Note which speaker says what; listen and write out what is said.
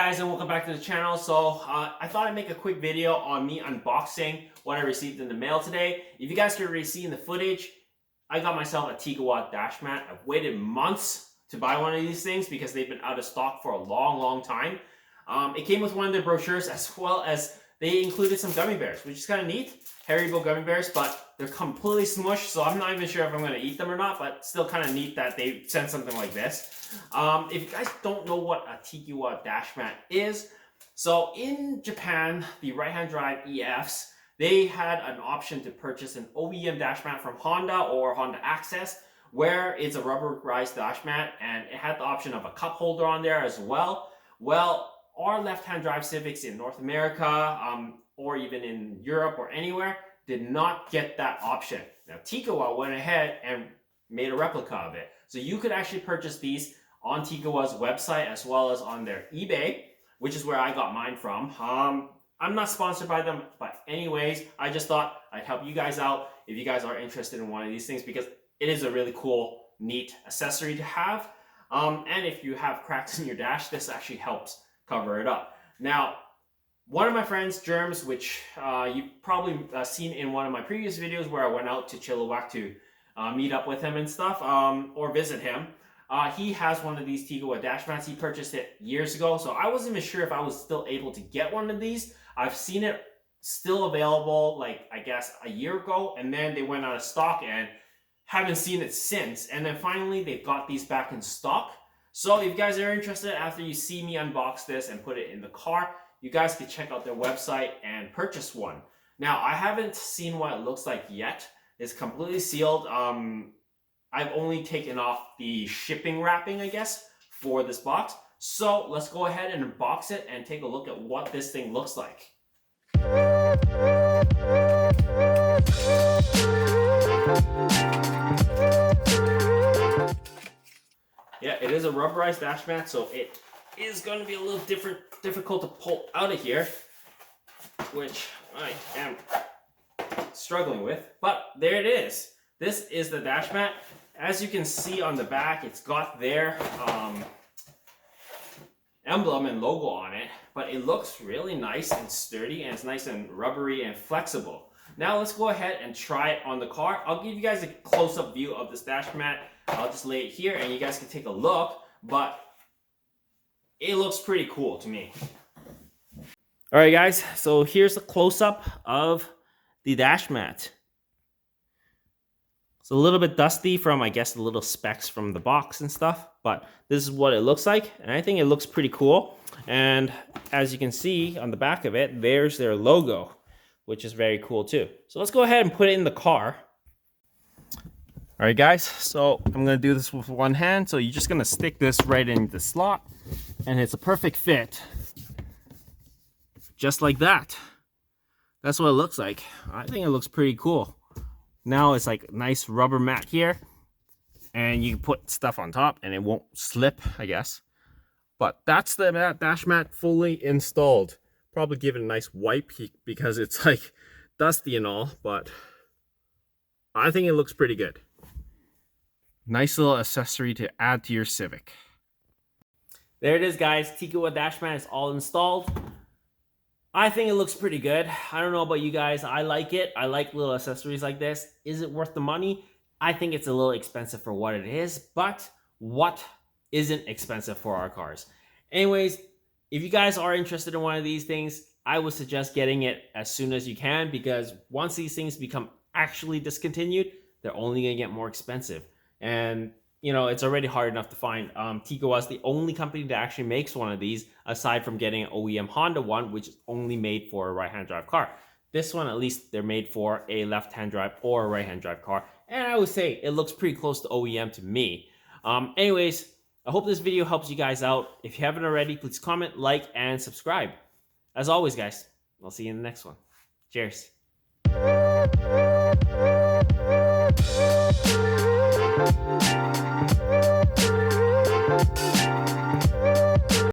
Speaker 1: guys, and welcome back to the channel. So I thought I'd make a quick video on me unboxing what I received in the mail today. If you guys could already see in the footage, I got myself a Tegiwa dash mat. I've waited months to buy one of these things because they've been out of stock for a long time. It came with one of their brochures, as well as they included some gummy bears, which is kind of neat. Haribo gummy bears, but they're completely smushed, so I'm not even sure if I'm going to eat them or not, but still kind of neat that they sent something like this. If you guys don't know what a Tegiwa dash mat is, so in Japan, the right-hand drive EFs, they had an option to purchase an OEM dash mat from Honda or Honda Access, where it's a rubberized dash mat, and it had the option of a cup holder on there as well. Well, our left-hand drive Civics in North America, or even in Europe or anywhere, did not get that option. Now, Tegiwa went ahead and made a replica of it. So you could actually purchase these on Tegiwa's website as well as on their eBay, which is where I got mine from. I'm not sponsored by them, but anyways, I just thought I'd help you guys out if you guys are interested in one of these things, because it is a really cool, neat accessory to have. And if you have cracks in your dash, this actually helps cover it up. Now, one of my friends, Germs, which you've probably seen in one of my previous videos where I went out to Chilliwack to meet up with him and stuff, or visit him. He has one of these Tegiwa dash mats. He purchased it years ago, so I wasn't even sure if I was still able to get one of these. I've seen it still available, like, I guess a year ago, and then they went out of stock and haven't seen it since. And then finally, they've got these back in stock. So if you guys are interested, after you see me unbox this and put it in the car, you guys can check out their website and purchase one. Now, I haven't seen what it looks like yet. It's completely sealed. I've only taken off the shipping wrapping, I guess, for this box. So let's go ahead and unbox it and take a look at what this thing looks like. Yeah, it is a rubberized dash mat, so it is going to be a little difficult to pull out of here, which I am struggling with. But there it is. This is the dash mat. As you can see on the back, it's got their emblem and logo on it, but it looks really nice and sturdy, and it's nice and rubbery and flexible. Now let's go ahead and try it on the car. I'll give you guys a close-up view of this dash mat. I'll just lay it here and you guys can take a look, but it looks pretty cool to me. All right, guys, so here's a close-up of the dash mat. It's a little bit dusty from, I guess, the little specks from the box and stuff, but this is what it looks like, and I think it looks pretty cool. And as you can see on the back of it, there's their logo, which is very cool too. So let's go ahead and put it in the car. All right, guys, so I'm gonna do this with one hand. So you're just gonna stick this right in the slot, and it's a perfect fit, just like that. That's what it looks like. I think it looks pretty cool. Now it's like a nice rubber mat here, and you can put stuff on top and it won't slip, I guess. But that's the dash mat fully installed. Probably give it a nice wipe because it's like dusty and all, but I think it looks pretty good. Nice little accessory to add to your Civic. There it is, guys. Tegiwa dash mat is all installed. I think it looks pretty good. I don't know about you guys. I like it. I like little accessories like this. Is it worth the money? I think it's a little expensive for what it is, but what isn't expensive for our cars? Anyways, if you guys are interested in one of these things, I would suggest getting it as soon as you can, because once these things become actually discontinued, they're only going to get more expensive. And, you know, it's already hard enough to find. Tegiwa is the only company that actually makes one of these, aside from getting an OEM Honda one, which is only made for a right-hand drive car. This one, at least, they're made for a left-hand drive or a right-hand drive car. And I would say it looks pretty close to OEM to me. Anyways, I hope this video helps you guys out. If you haven't already, please comment, like, and subscribe. As always, guys, I'll see you in the next one. Cheers. We'll be right back.